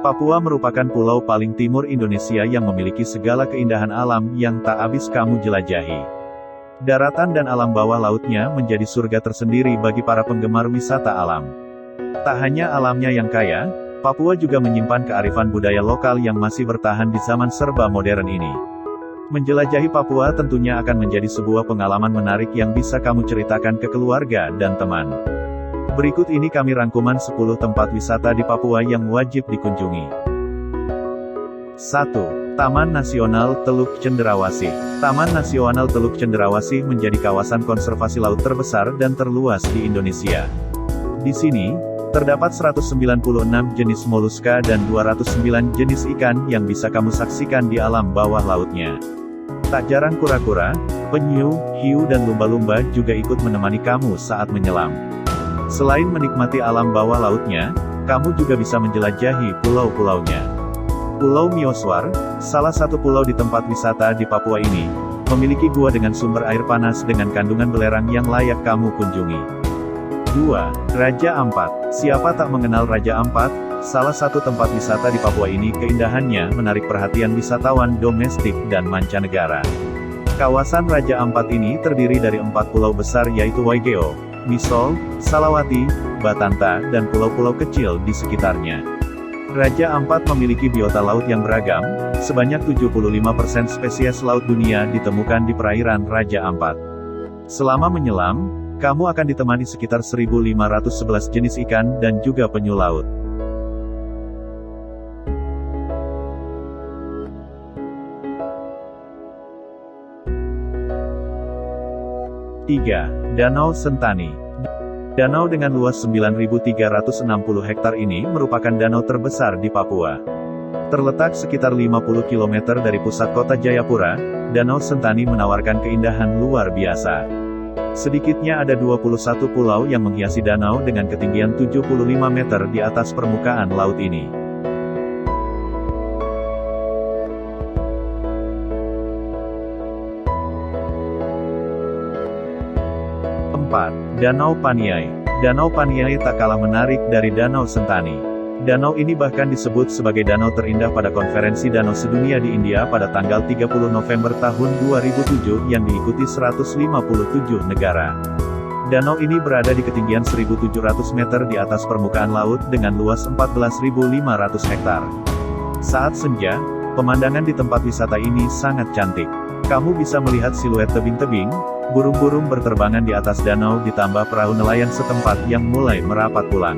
Papua merupakan pulau paling timur Indonesia yang memiliki segala keindahan alam yang tak habis kamu jelajahi. Daratan dan alam bawah lautnya menjadi surga tersendiri bagi para penggemar wisata alam. Tak hanya alamnya yang kaya, Papua juga menyimpan kearifan budaya lokal yang masih bertahan di zaman serba modern ini. Menjelajahi Papua tentunya akan menjadi sebuah pengalaman menarik yang bisa kamu ceritakan ke keluarga dan teman. Berikut ini kami rangkuman 10 tempat wisata di Papua yang wajib dikunjungi. 1. Taman Nasional Teluk Cenderawasih. Taman Nasional Teluk Cenderawasih menjadi kawasan konservasi laut terbesar dan terluas di Indonesia. Di sini, terdapat 196 jenis moluska dan 209 jenis ikan yang bisa kamu saksikan di alam bawah lautnya. Tak jarang kura-kura, penyu, hiu dan lumba-lumba juga ikut menemani kamu saat menyelam. Selain menikmati alam bawah lautnya, kamu juga bisa menjelajahi pulau-pulaunya. Pulau Mioswar, salah satu pulau di tempat wisata di Papua ini, memiliki gua dengan sumber air panas dengan kandungan belerang yang layak kamu kunjungi. 2. Raja Ampat. Siapa tak mengenal Raja Ampat? Salah satu tempat wisata di Papua ini keindahannya menarik perhatian wisatawan domestik dan mancanegara. Kawasan Raja Ampat ini terdiri dari 4 pulau besar yaitu Waigeo, Misol, Salawati, Batanta, dan pulau-pulau kecil di sekitarnya. Raja Ampat memiliki biota laut yang beragam, sebanyak 75% spesies laut dunia ditemukan di perairan Raja Ampat. Selama menyelam, kamu akan ditemani sekitar 1.511 jenis ikan dan juga penyu laut. Tiga. Danau Sentani. Danau dengan luas 9.360 hektar ini merupakan danau terbesar di Papua. Terletak sekitar 50 km dari pusat kota Jayapura, Danau Sentani menawarkan keindahan luar biasa. Sedikitnya ada 21 pulau yang menghiasi danau dengan ketinggian 75 meter di atas permukaan laut ini. 4. Danau Paniai. Danau Paniai tak kalah menarik dari Danau Sentani. Danau ini bahkan disebut sebagai danau terindah pada konferensi danau sedunia di India pada tanggal 30 November tahun 2007 yang diikuti 157 negara. Danau ini berada di ketinggian 1.700 meter di atas permukaan laut dengan luas 14.500 hektar. Saat senja, pemandangan di tempat wisata ini sangat cantik. Kamu bisa melihat siluet tebing-tebing, burung-burung berterbangan di atas danau ditambah perahu nelayan setempat yang mulai merapat pulang.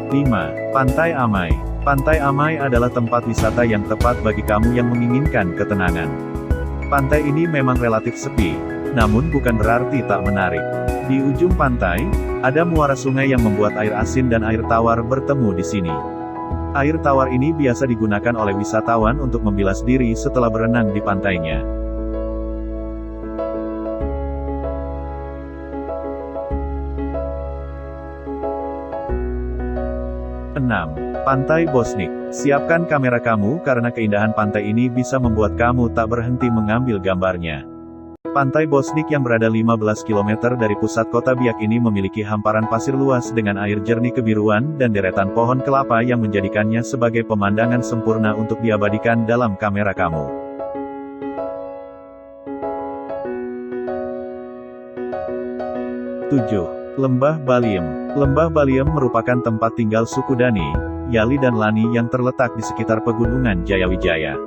5. Pantai Amai. Pantai Amai adalah tempat wisata yang tepat bagi kamu yang menginginkan ketenangan. Pantai ini memang relatif sepi, namun bukan berarti tak menarik. Di ujung pantai, ada muara sungai yang membuat air asin dan air tawar bertemu di sini. Air tawar ini biasa digunakan oleh wisatawan untuk membilas diri setelah berenang di pantainya. 6. Pantai Bosnik. Siapkan kamera kamu karena keindahan pantai ini bisa membuat kamu tak berhenti mengambil gambarnya. Pantai Bosnik yang berada 15 km dari pusat kota Biak ini memiliki hamparan pasir luas dengan air jernih kebiruan dan deretan pohon kelapa yang menjadikannya sebagai pemandangan sempurna untuk diabadikan dalam kamera kamu. 7. Lembah Baliem. Lembah Baliem merupakan tempat tinggal suku Dani, Yali dan Lani yang terletak di sekitar pegunungan Jayawijaya.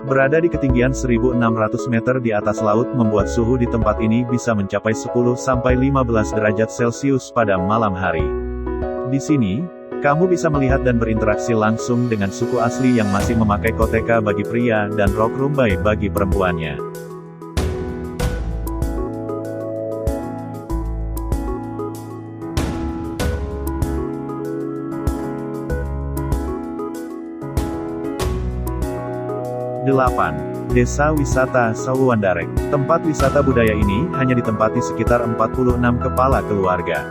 Berada di ketinggian 1.600 meter di atas laut membuat suhu di tempat ini bisa mencapai 10-15 derajat Celcius pada malam hari. Di sini, kamu bisa melihat dan berinteraksi langsung dengan suku asli yang masih memakai koteka bagi pria dan rok rumbai bagi perempuannya. 8. Desa Wisata Sawuandarek. Tempat wisata budaya ini hanya ditempati sekitar 46 kepala keluarga.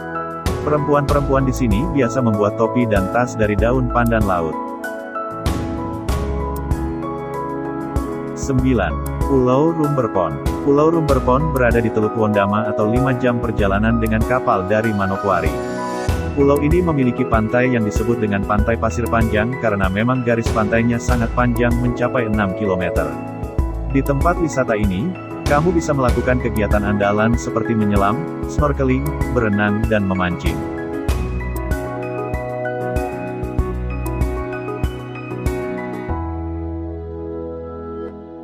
Perempuan-perempuan di sini biasa membuat topi dan tas dari daun pandan laut. 9. Pulau Rumberpon. Pulau Rumberpon berada di Teluk Wondama atau 5 jam perjalanan dengan kapal dari Manokwari. Pulau ini memiliki pantai yang disebut dengan Pantai Pasir Panjang karena memang garis pantainya sangat panjang mencapai 6 km. Di tempat wisata ini, kamu bisa melakukan kegiatan andalan seperti menyelam, snorkeling, berenang dan memancing.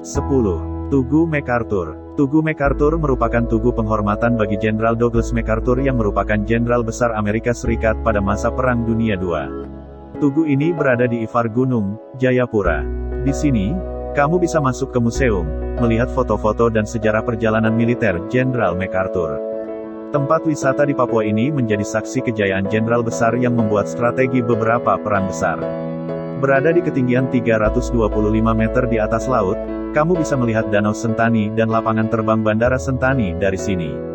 10. Tugu MacArthur. Tugu MacArthur merupakan tugu penghormatan bagi Jenderal Douglas MacArthur yang merupakan jenderal besar Amerika Serikat pada masa Perang Dunia II. Tugu ini berada di Ivar Gunung, Jayapura. Di sini, kamu bisa masuk ke museum, melihat foto-foto dan sejarah perjalanan militer Jenderal MacArthur. Tempat wisata di Papua ini menjadi saksi kejayaan jenderal besar yang membuat strategi beberapa perang besar. Berada di ketinggian 325 meter di atas laut, kamu bisa melihat Danau Sentani dan lapangan terbang Bandara Sentani dari sini.